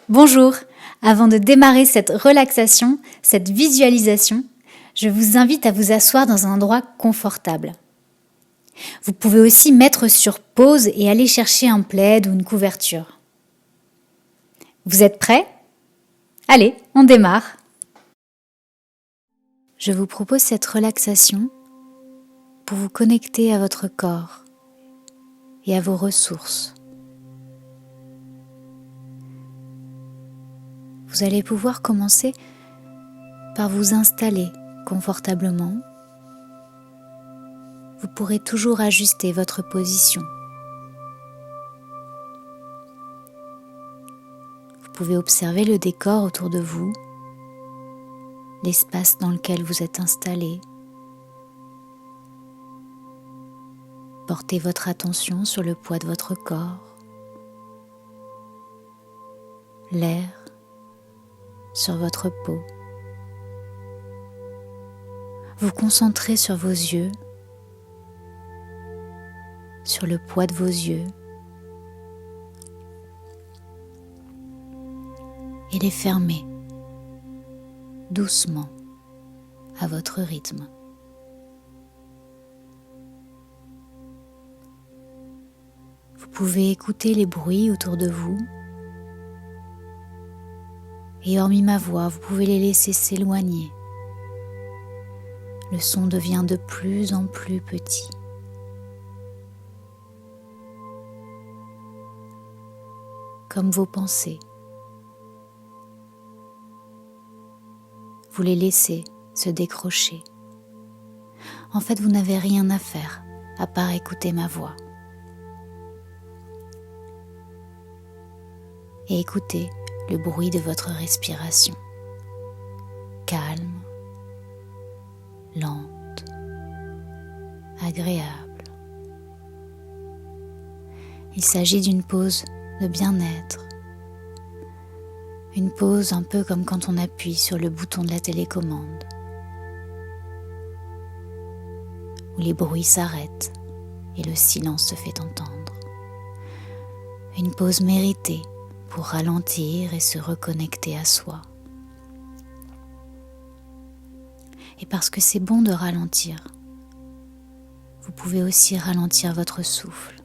Bonjour, avant de démarrer cette relaxation, cette visualisation, je vous invite à vous asseoir dans un endroit confortable. Vous pouvez aussi mettre sur pause et aller chercher un plaid ou une couverture. Vous êtes prêts ? Allez, on démarre. Je vous propose cette relaxation pour vous connecter à votre corps et à vos ressources. Vous allez pouvoir commencer par vous installer confortablement. Vous pourrez toujours ajuster votre position. Vous pouvez observer le décor autour de vous, l'espace dans lequel vous êtes installé. Portez votre attention sur le poids de votre corps, l'air sur votre peau. Vous concentrez sur vos yeux, sur le poids de vos yeux et les fermez doucement à votre rythme. Vous pouvez écouter les bruits autour de vous et hormis ma voix, vous pouvez les laisser s'éloigner. Le son devient de plus en plus petit. Comme vos pensées. Vous les laissez se décrocher. En fait, vous n'avez rien à faire à part écouter ma voix. Et écoutez le bruit de votre respiration. Calme, lente, agréable. Il s'agit d'une pause de bien-être. Une pause un peu comme quand on appuie sur le bouton de la télécommande, où les bruits s'arrêtent et le silence se fait entendre. Une pause méritée pour ralentir et se reconnecter à soi. Et parce que c'est bon de ralentir, vous pouvez aussi ralentir votre souffle.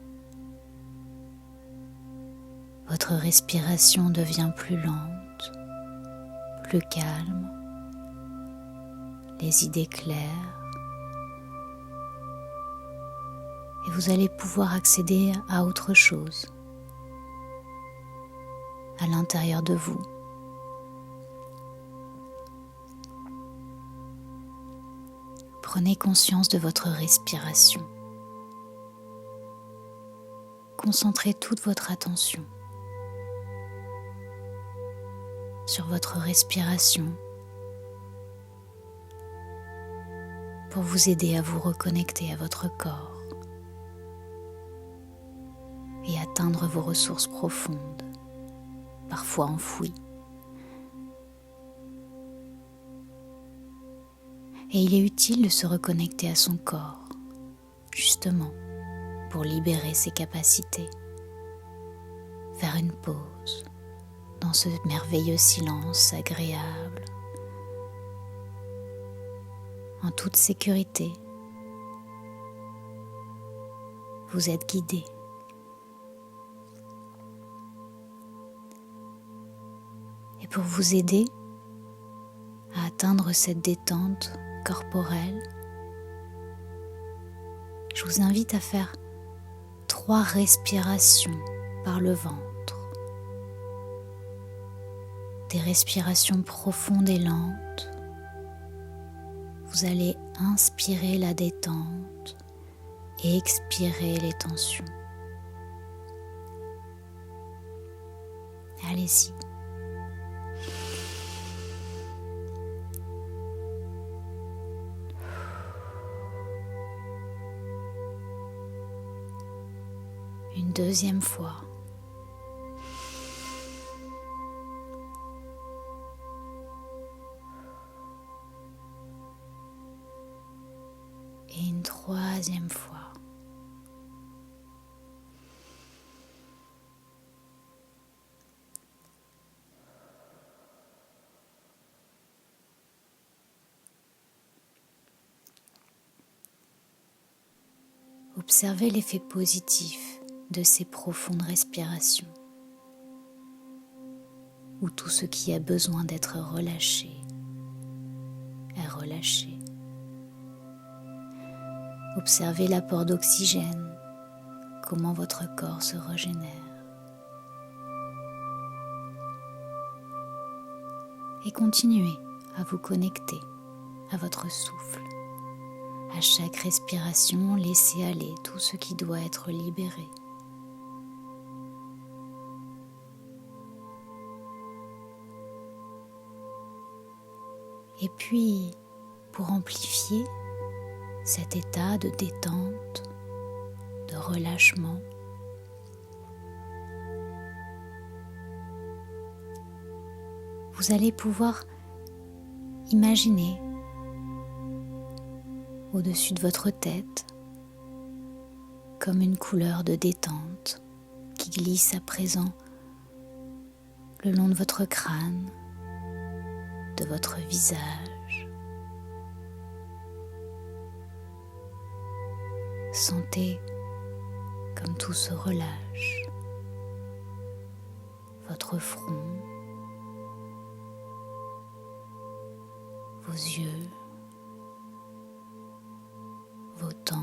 Votre respiration devient plus lente, plus calme, les idées claires, et vous allez pouvoir accéder à autre chose, à l'intérieur de vous. Prenez conscience de votre respiration. Concentrez toute votre attention sur votre respiration pour vous aider à vous reconnecter à votre corps et atteindre vos ressources profondes, parfois enfouies. Et il est utile de se reconnecter à son corps, justement, pour libérer ses capacités, faire une pause dans ce merveilleux silence agréable, en toute sécurité. Vous êtes guidé. Et pour vous aider à atteindre cette détente corporelle, je vous invite à faire 3 respirations par le ventre. Des respirations profondes et lentes. Vous allez inspirer la détente et expirer les tensions. Allez-y. Une deuxième fois. Et une troisième fois. observez l'effet positif de ces profondes respirations, où tout ce qui a besoin d'être relâché est relâché. Observez l'apport d'oxygène, comment votre corps se régénère. Et continuez à vous connecter à votre souffle. À chaque respiration, laissez aller tout ce qui doit être libéré. Et puis, pour amplifier cet état de détente, de relâchement, vous allez pouvoir imaginer au-dessus de votre tête comme une couleur de détente qui glisse à présent le long de votre crâne, de votre visage. Sentez comme tout se relâche, votre front, vos yeux, vos tempes,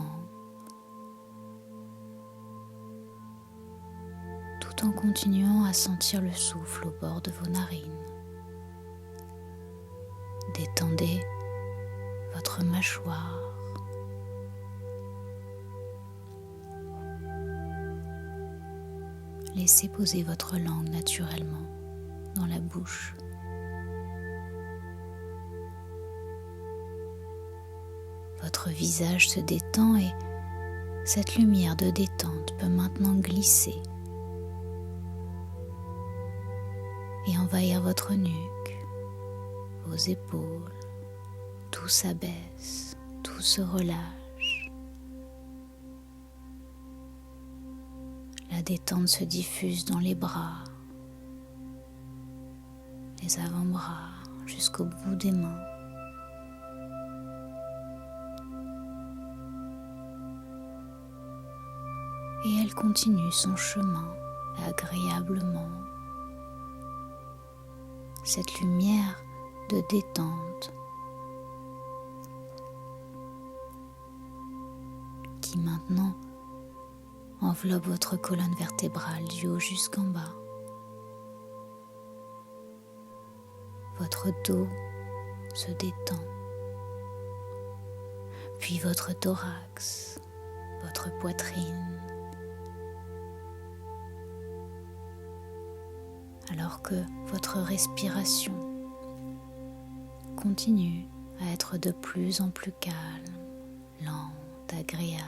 tout en continuant à sentir le souffle au bord de vos narines. Détendez votre mâchoire. Laissez poser votre langue naturellement dans la bouche. Votre visage se détend et cette lumière de détente peut maintenant glisser et envahir votre nuque, vos épaules. Tout s'abaisse, tout se relâche. La détente se diffuse dans les bras, les avant-bras jusqu'au bout des mains. Et elle continue son chemin agréablement. Cette lumière de détente qui maintenant enveloppe votre colonne vertébrale du haut jusqu'en bas. Votre dos se détend, puis votre thorax, votre poitrine, alors que votre respiration continue à être de plus en plus calme, lente, agréable.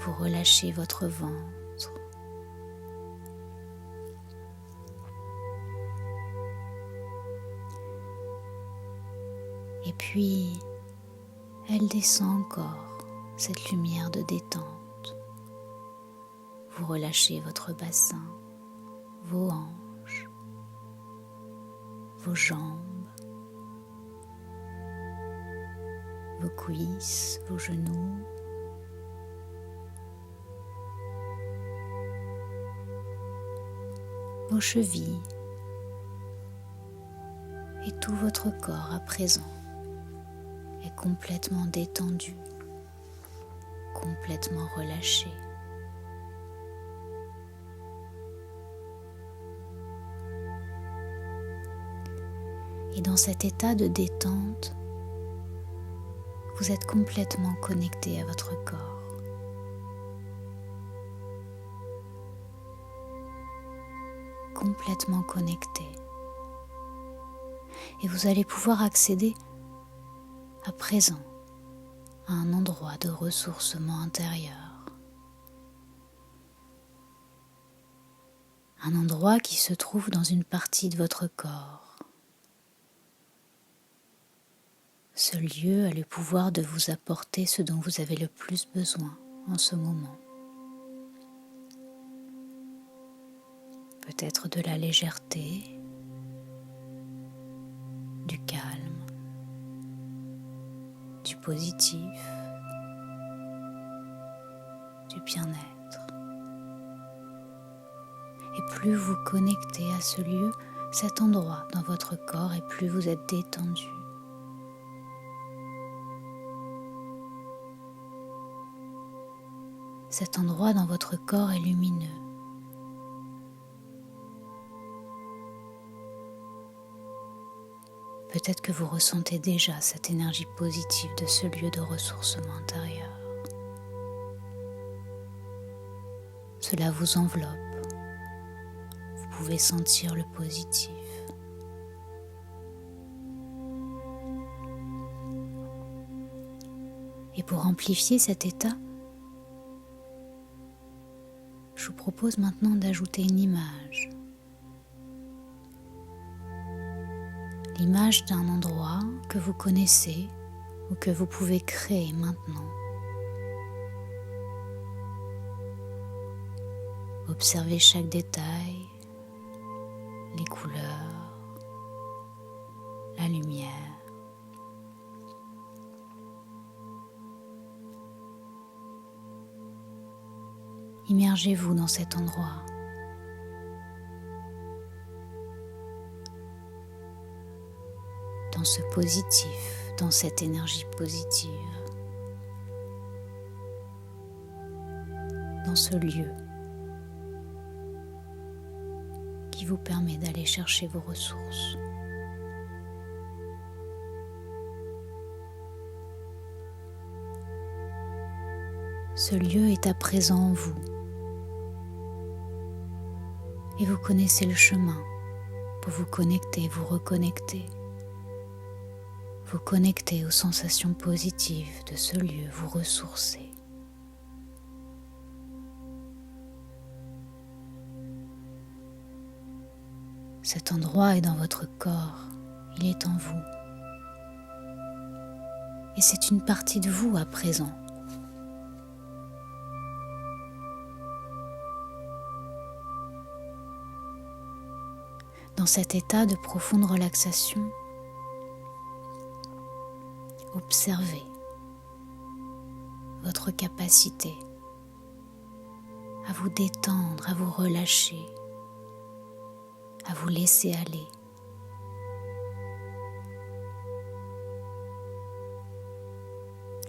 Vous relâchez votre ventre. Et puis, elle descend encore, cette lumière de détente. Vous relâchez votre bassin, vos hanches, vos jambes, vos cuisses, vos genoux, vos chevilles et tout votre corps à présent est complètement détendu, complètement relâché. Et dans cet état de détente, vous êtes complètement connecté à votre corps. Complètement connecté. Et vous allez pouvoir accéder à présent à un endroit de ressourcement intérieur. Un endroit qui se trouve dans une partie de votre corps. Ce lieu a le pouvoir de vous apporter ce dont vous avez le plus besoin en ce moment. Peut-être de la légèreté, du calme, positif, du bien-être. Et plus vous connectez à ce lieu, cet endroit dans votre corps, et plus vous êtes détendu. Cet endroit dans votre corps est lumineux. Peut-être que vous ressentez déjà cette énergie positive de ce lieu de ressourcement intérieur. Cela vous enveloppe. Vous pouvez sentir le positif. Et pour amplifier cet état, je vous propose maintenant d'ajouter une image. L'image d'un endroit que vous connaissez ou que vous pouvez créer maintenant. Observez chaque détail, les couleurs, la lumière. Immergez-vous dans cet endroit. Dans ce positif, dans cette énergie positive, dans ce lieu qui vous permet d'aller chercher vos ressources. Ce lieu est à présent en vous et vous connaissez le chemin pour vous connecter, vous reconnecter. Vous connecter aux sensations positives de ce lieu, vous ressourcer. Cet endroit est dans votre corps, il est en vous. Et c'est une partie de vous à présent. Dans cet état de profonde relaxation, observez votre capacité à vous détendre, à vous relâcher, à vous laisser aller.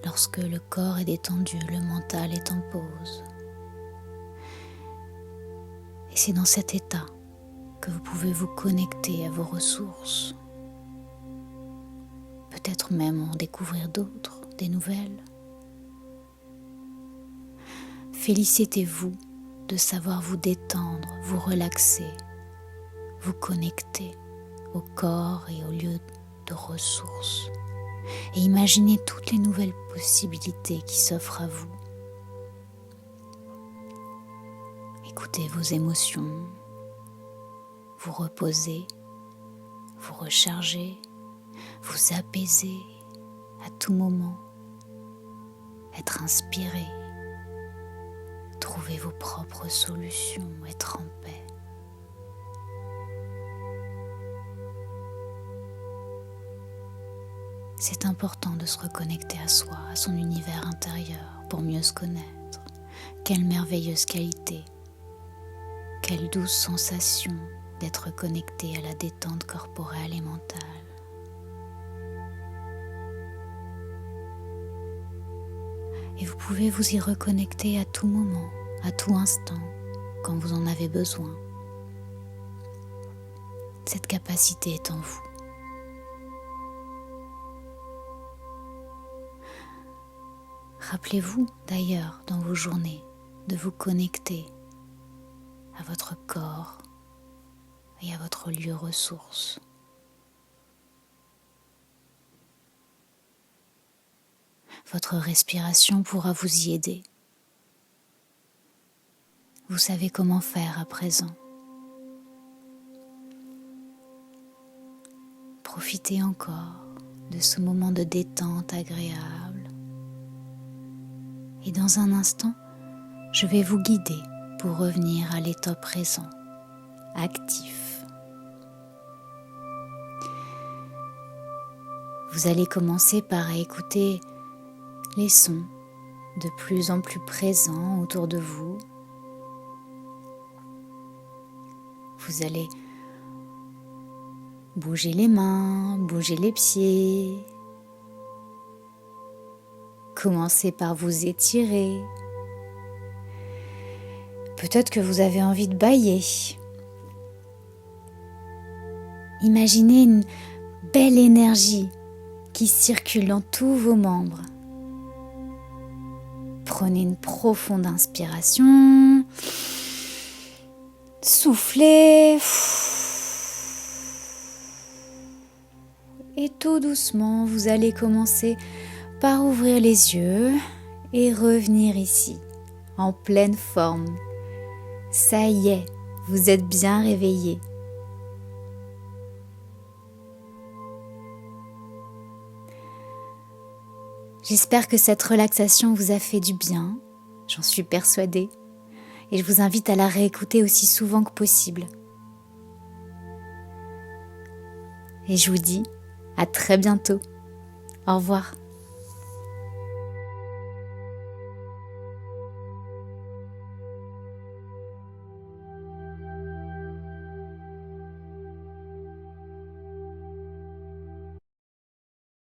Lorsque le corps est détendu, le mental est en pause. Et c'est dans cet état que vous pouvez vous connecter à vos ressources. Peut-être même en découvrir d'autres, des nouvelles. Félicitez-vous de savoir vous détendre, vous relaxer, vous connecter au corps et au lieu de ressources. Et imaginez toutes les nouvelles possibilités qui s'offrent à vous. Écoutez vos émotions, vous reposer, vous recharger, vous apaiser à tout moment, être inspiré, trouver vos propres solutions, être en paix. C'est important de se reconnecter à soi, à son univers intérieur pour mieux se connaître. Quelle merveilleuse qualité, quelle douce sensation d'être connecté à la détente corporelle et mentale. Et vous pouvez vous y reconnecter à tout moment, à tout instant, quand vous en avez besoin. Cette capacité est en vous. Rappelez-vous d'ailleurs dans vos journées de vous connecter à votre corps et à votre lieu ressource. Votre respiration pourra vous y aider. Vous savez comment faire à présent. Profitez encore de ce moment de détente agréable. Et dans un instant, je vais vous guider pour revenir à l'état présent, actif. Vous allez commencer par écouter les sons de plus en plus présents autour de vous. Vous allez bouger les mains, bouger les pieds. Commencez par vous étirer. Peut-être que vous avez envie de bâiller. Imaginez une belle énergie qui circule dans tous vos membres. Prenez une profonde inspiration. Soufflez. Et tout doucement, vous allez commencer par ouvrir les yeux et revenir ici, en pleine forme. Ça y est, vous êtes bien réveillé. J'espère que cette relaxation vous a fait du bien, j'en suis persuadée, et je vous invite à la réécouter aussi souvent que possible. Et je vous dis à très bientôt. Au revoir.